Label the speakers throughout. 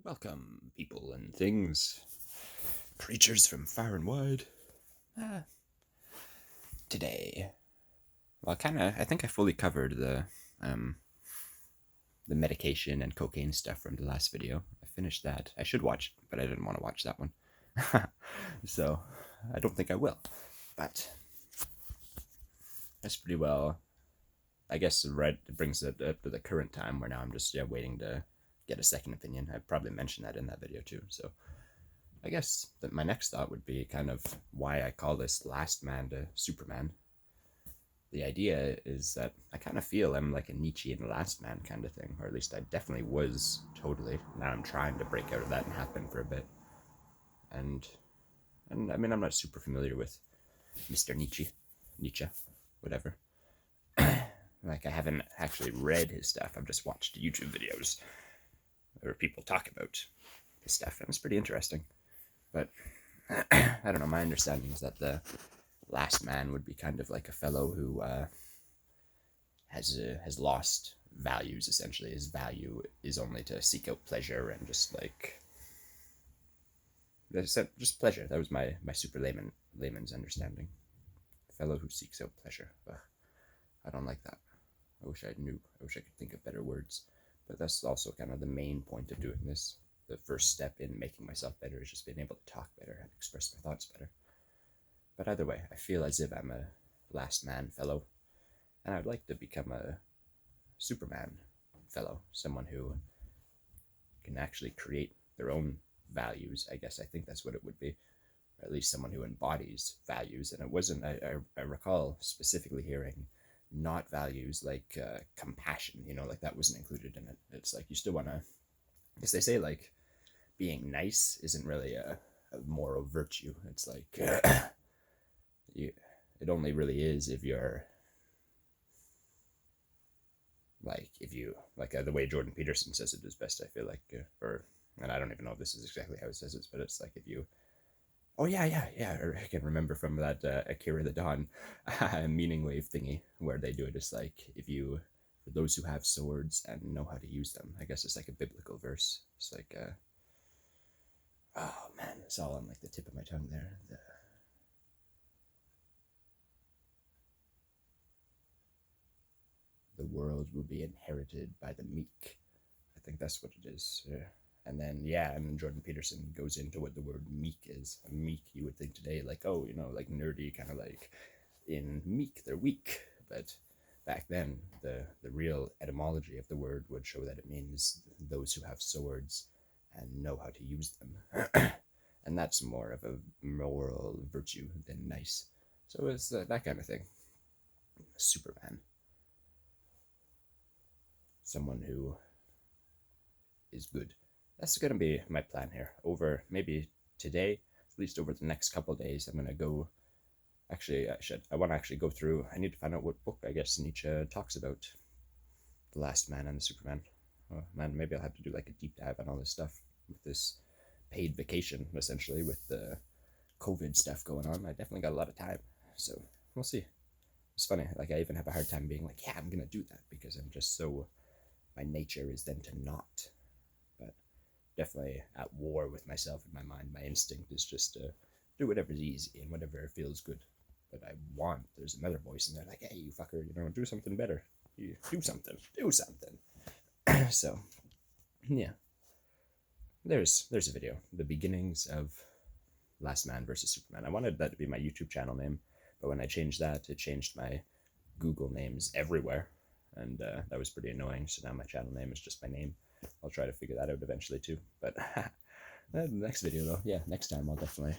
Speaker 1: Welcome, people and things, creatures from far and wide. Uh, Today, well, I think I fully covered um, the medication and cocaine stuff from the last video. I finished that. I should watch it, but I didn't want to watch that one. So, I don't think I will. But, that's pretty well, I guess, right, it brings it up to the current time where now I'm just waiting to get a second opinion. I probably mentioned that in that video too, so I guess that my next thought would be kind of why I call this Last Man to Superman. The idea is that I kind of feel I'm like a Nietzschean Last Man kind of thing, or at least I definitely was totally. Now I'm trying to break out of that and have been for a bit. And and I mean I'm not super familiar with Mr. Nietzsche, whatever. Like I haven't actually read his stuff. I've just watched YouTube videos where people talk about his stuff, and it's pretty interesting. But I don't know. My understanding is that the last man would be kind of like a fellow who has lost values. Essentially, his value is only to seek out pleasure and just pleasure. That was my super layman's understanding. A fellow who seeks out pleasure. Ugh, I don't like that. I wish I knew. I wish I could think of better words. But that's also kind of the main point of doing this. The first step in making myself better is just being able to talk better and express my thoughts better. But either way, I feel as if I'm a last man fellow, and I'd like to become a Superman fellow, someone who can actually create their own values. I guess I think that's what it would be, or at least someone who embodies values. And it wasn't. I recall specifically hearing not values like compassion. Like that wasn't included in it. It's like you still want to. Because they say like being nice isn't really a moral virtue. It's like you, it only really is if you're like if you like the way Jordan Peterson says it is best. I feel like, or and I don't even know if this is exactly how it says it, but it's like if you. Oh yeah. Or I can remember from that Akira the Dawn meaning wave thingy where they do it. It's like if you, for those who have swords and know how to use them. I guess it's like a biblical verse. It's like, oh man, it's all on like the tip of my tongue there. The world will be inherited by the meek. I think that's what it is. Yeah. And then Jordan Peterson goes into what the word meek is. A meek, you would think today, like, oh, like nerdy, kind of like in meek, they're weak. But back then, the real etymology of the word would show that it means those who have swords and know how to use them. And that's more of a moral virtue than nice. So it's that kind of thing. Superman, someone who is good. That's going to be my plan here. Over maybe today, at least over the next couple of days, I'm going to go. Actually, I want to actually go through. I need to find out what book I guess Nietzsche talks about. The Last Man and the Superman. Oh, man, maybe I'll have to do like a deep dive on all this stuff with this paid vacation, essentially, with the COVID stuff going on. I definitely got a lot of time. So we'll see. It's funny. Like, I even have a hard time being like, yeah, I'm going to do that because I'm just so. My nature is then to not. But definitely at war with myself in my mind. My instinct is just to do whatever's easy and whatever feels good. But there's another voice in there like, hey, you fucker, do something better. You do something. Do something. So, yeah. There's a video. The beginnings of Last Man versus Superman. I wanted that to be my YouTube channel name, but when I changed that, it changed my Google names everywhere. And that was pretty annoying. So now my channel name is just my name. I'll try to figure that out eventually too. But the next video though, yeah, next time I'll definitely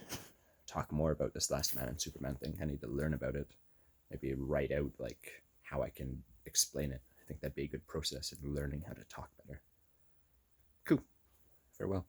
Speaker 1: talk more about this Last Man and Superman thing. I need to learn about it. Maybe write out like how I can explain it. I think that'd be a good process in learning how to talk better. Cool. Farewell.